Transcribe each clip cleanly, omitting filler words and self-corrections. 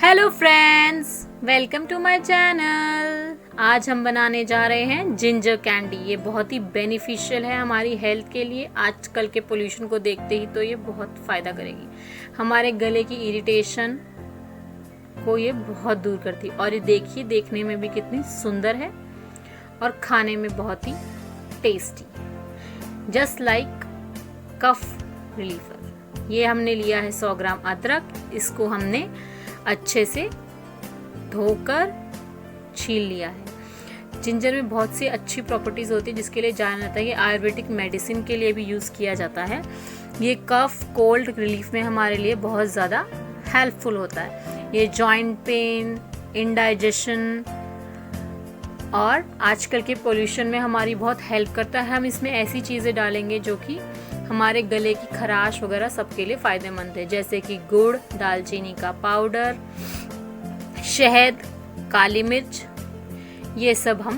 Hello friends, welcome to my channel. आज हम बनाने जा रहे हैं जिंजर कैंडी। ये बहुत ही बेनिफिशियल है हमारी हेल्थ के लिए। आजकल के पोल्यूशन को देखते ही तो ये बहुत फ़ायदा करेगी। हमारे गले की इरिटेशन को ये बहुत दूर करती है। और ये देखिए, देखने में भी कितनी सुंदर है और खाने में बहुत ही टेस्टी, जस्ट लाइक कफ रिलीफर। ये हमने लिया है 100 ग्राम अदरक। इसको हमने अच्छे से धोकर छील लिया है। जिंजर में बहुत सी अच्छी प्रॉपर्टीज़ होती है जिसके लिए जाना जाता है। ये आयुर्वेदिक मेडिसिन के लिए भी यूज़ किया जाता है। ये कफ कोल्ड रिलीफ में हमारे लिए बहुत ज़्यादा हेल्पफुल होता है। ये जॉइंट पेन, इंडाइजेशन और आजकल के पोल्यूशन में हमारी बहुत हेल्प करता है। हम इसमें ऐसी चीज़ें डालेंगे जो कि हमारे गले की खराश वगैरह सबके लिए फ़ायदेमंद है, जैसे कि गुड़, दालचीनी का पाउडर, शहद, काली मिर्च, ये सब हम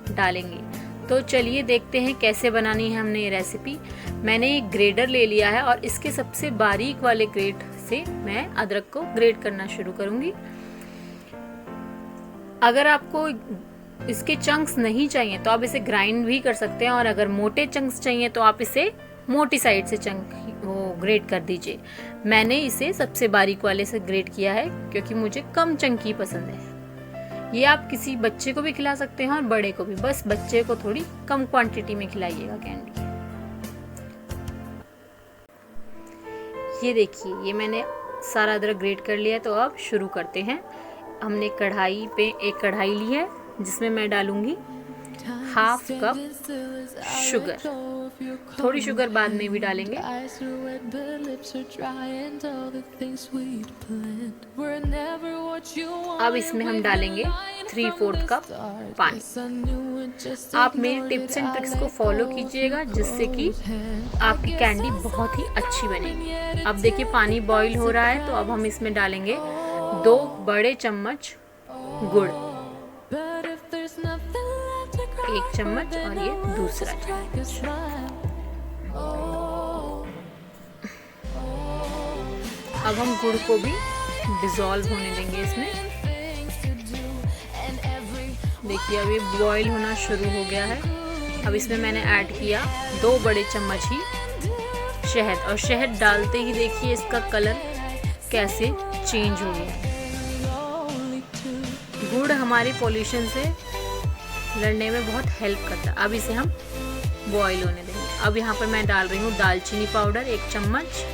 डालेंगे। तो चलिए देखते हैं कैसे बनानी है हमने ये रेसिपी। मैंने एक ग्रेडर ले लिया है और इसके सबसे बारीक वाले ग्रेड से मैं अदरक को ग्रेड करना शुरू करूँगी। अगर आपको इसके चंक्स नहीं चाहिए तो आप इसे ग्राइंड भी कर सकते हैं, और अगर मोटे चंक्स चाहिए तो आप इसे मोटी साइड से ग्रेट कर दीजिए। मैंने इसे सबसे बारीक वाले से ग्रेट किया है क्योंकि मुझे कम चंकी पसंद है। ये आप किसी बच्चे को भी खिला सकते हैं और बड़े को भी, बस बच्चे को थोड़ी कम क्वांटिटी में खिलाइएगा कैंडी। ये देखिए, ये मैंने सारा अदरक ग्रेट कर लिया। तो अब शुरू करते हैं। हमने एक कढ़ाई ली है जिसमें मैं डालूंगी हाफ कप शुगर। थोड़ी शुगर बाद में भी डालेंगे। अब इसमें हम डालेंगे 3/4 कप पानी। आप मेरी टिप्स एंड ट्रिक्स को फॉलो कीजिएगा जिससे कि आपकी कैंडी बहुत ही अच्छी बनेगी। अब देखिए, पानी बॉईल हो रहा है। तो अब हम इसमें डालेंगे 2 बड़े चम्मच गुड़, 1 चम्मच और ये दूसरा चम्मच। अब हम गुड़ को भी डिसॉल्व होने देंगे इसमें। देखिए, अब ये बॉईल होना शुरू हो गया है। अब इसमें मैंने ऐड किया 2 बड़े चम्मच ही शहद, और शहद डालते ही देखिए इसका कलर कैसे चेंज हो गया। गुड़ हमारी पोल्यूशन से लड़ने में बहुत हेल्प करता है। अब इसे हम बॉईल होने देंगे। अब यहाँ पर मैं डाल रही हूँ दालचीनी पाउडर 1 चम्मच,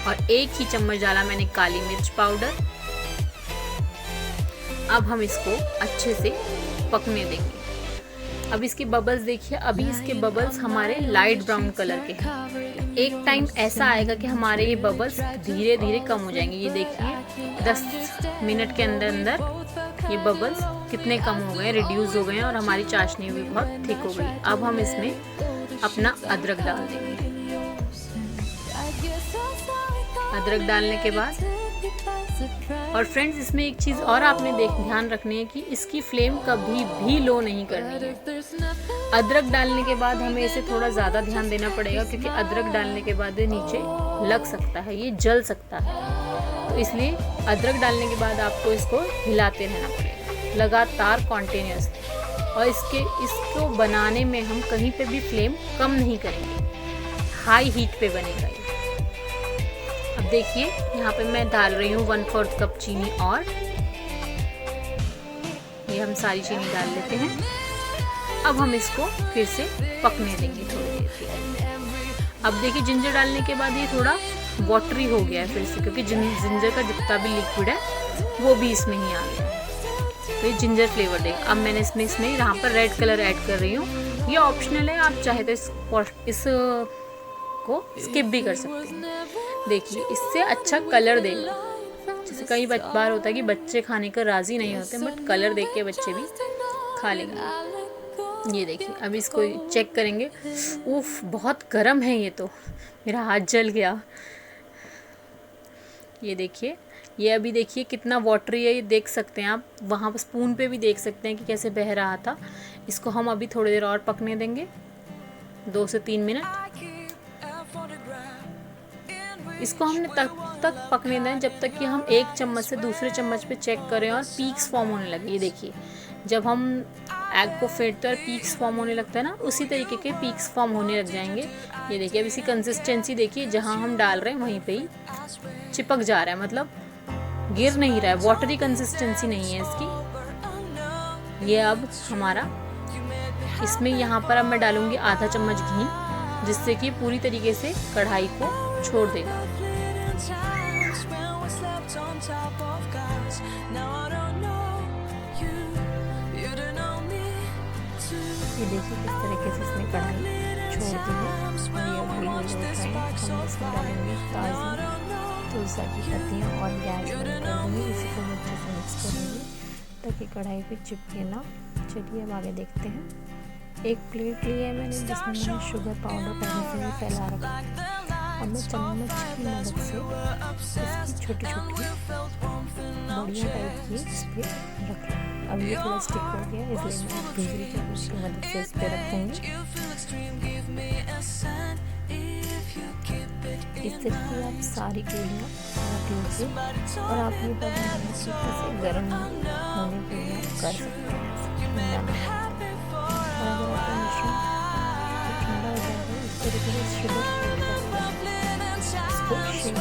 और 1 ही चम्मच डाला मैंने काली मिर्च पाउडर। अब हम इसको अच्छे से पकने देंगे। अब इसके बबल्स देखिए, अभी इसके बबल्स हमारे लाइट ब्राउन कलर के हैं। एक टाइम ऐसा आएगा कि हमारे ये बबल्स धीरे धीरे कम हो जाएंगे। ये देखिए, 10 मिनट के अंदर अंदर ये बबल्स कितने कम हो गए, रिड्यूस हो गए हैं, और हमारी चाशनी भी बहुत थिक हो गई। अब हम इसमें अपना अदरक डाल देंगे। अदरक डालने के बाद, और फ्रेंड्स इसमें एक चीज़ और आपने ध्यान रखनी है कि इसकी फ्लेम कभी भी लो नहीं करनी है। अदरक डालने के बाद हमें इसे थोड़ा ज़्यादा ध्यान देना पड़ेगा क्योंकि अदरक डालने के बाद ये नीचे लग सकता है, ये जल सकता है। तो इसलिए अदरक डालने के बाद आपको इसको हिलाते रहना पड़ेगा लगातार, कॉन्टिन्यूसली। और इसको बनाने में हम कहीं पे भी फ्लेम कम नहीं करेंगे, हाई हीट पे बनेगा ये। अब देखिए, यहाँ पे मैं डाल रही हूँ 1/4 कप चीनी, और ये हम सारी चीनी डाल लेते हैं। अब हम इसको फिर से पकने देंगे थोड़ी देर के लिए। अब देखिए, जिंजर डालने के बाद ये थोड़ा वाटरी हो गया है फिर से, क्योंकि जिंजर का जितना भी लिक्विड है वो भी इसमें ही आ गया है। तो ये जिंजर फ्लेवर देगा। अब मैंने इसमें यहाँ पर रेड कलर ऐड कर रही हूँ। ये ऑप्शनल है, आप चाहे तो इसको स्किप भी कर सकते हैं। देखिए, इससे अच्छा कलर देगा। जैसे कई बार होता है कि बच्चे खाने का राजी नहीं होते, बट कलर देख के बच्चे भी खा लेंगे। ये देखिए, अब इसको चेक करेंगे। उफ, बहुत गर्म है ये, तो मेरा हाथ जल गया। ये देखिए, ये अभी देखिए कितना वाटरी है, ये देख सकते हैं आप। वहाँ पर स्पून पे भी देख सकते हैं कि कैसे बह रहा था। इसको हम अभी थोड़ी देर और पकने देंगे, 2 से 3 मिनट। इसको हमने तक पकने दें जब तक कि हम एक चम्मच से दूसरे चम्मच पे चेक करें और पीक्स फॉर्म होने लगे। ये देखिए, जब हम एग को फेंटते हैं और पीक्स फॉर्म होने लगता है ना, उसी तरीके के पीक्स फॉर्म होने लग जाएंगे। ये देखिए, अब इसकी कंसिस्टेंसी देखिए, जहाँ हम डाल रहे हैं वहीं पे ही चिपक जा रहा है, मतलब गिर नहीं रहा है, वाटरी कंसिस्टेंसी नहीं है इसकी। ये अब हमारा, इसमें यहाँ पर अब मैं डालूँगी आधा चम्मच घी, जिससे कि पूरी तरीके से कढ़ाई को छोड़ देगा। ये देखिए किस तरीके से इसने कढ़ाई छोड़ दी है। और ये अभी हो जाएगा, हम इसमें डालेंगे ताज़ी तुलसी की पत्तियाँ और गैस बंद कर देंगे। इसी को अच्छे से मिक्स करेंगे ताकि कढ़ाई पे चिपके ना। चलिए अब आगे देखते हैं। एक प्लेट ली है मैंने, जिसमें मैंने शुगर पाउडर पहले से ही फैला रखा है। अब मैं चम्मच की मदद से इसकी छोटी छोटी बड़ियाँ टाइप की इस पर रख लूँ। अब ये थोड़ा स्टिक हो गया, इसलिए मैं दूसरी चम्मच की मदद से इस पर रखूँगी। इस तरीके आप सारी गोलियाँ रख लीजिए और आप ये बताएंगे कि इसे गर्म होने के लिए कर सकते हैं। और अगर आपका मिश्रण ठंडा हो जाए तो इस तरीके से शुगर इसको शेक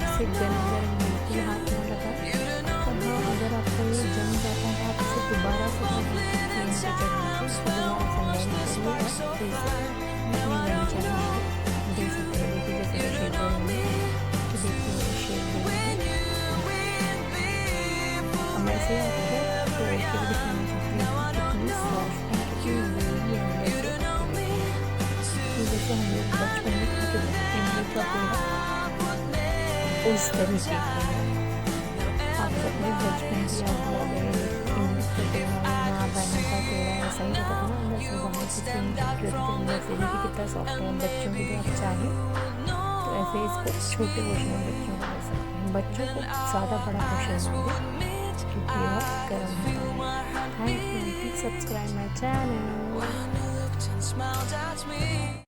से गर्म बिल्कुल हाथ में लगा। और हाँ, अगर आपको ये जम जाता है आप इसे दोबारा से दोबारा से दे सकते हैं। देखिए जैसे शेक देंगे तो देखिए शेक देंगे। हम ऐसे आपको तोड़ के भी दिखाना चाहते हैं कितनी सॉफ्ट है, कितनी वेवी है अंदर से। जैसे हम लोग बचपन में खाते थे इमली का पेड़ा, उस तरीके से आप अपने बचपन की याद दिला गए। इमली का पेड़ा या बैगन का पेड़ा ऐसा ही होता था ना, अंदर से बाहर से अंदर से। देखिए कितना सॉफ्ट है। बच्चों को भी आप चाहें तो ऐसे इसको छोटे पोर्शन में बच्चों को दे सकते हैं। बच्चों को ज़्यादा बड़ा पोर्शन ना दें क्योंकि वह गर्म होता है। Thank you, please subscribe my channel.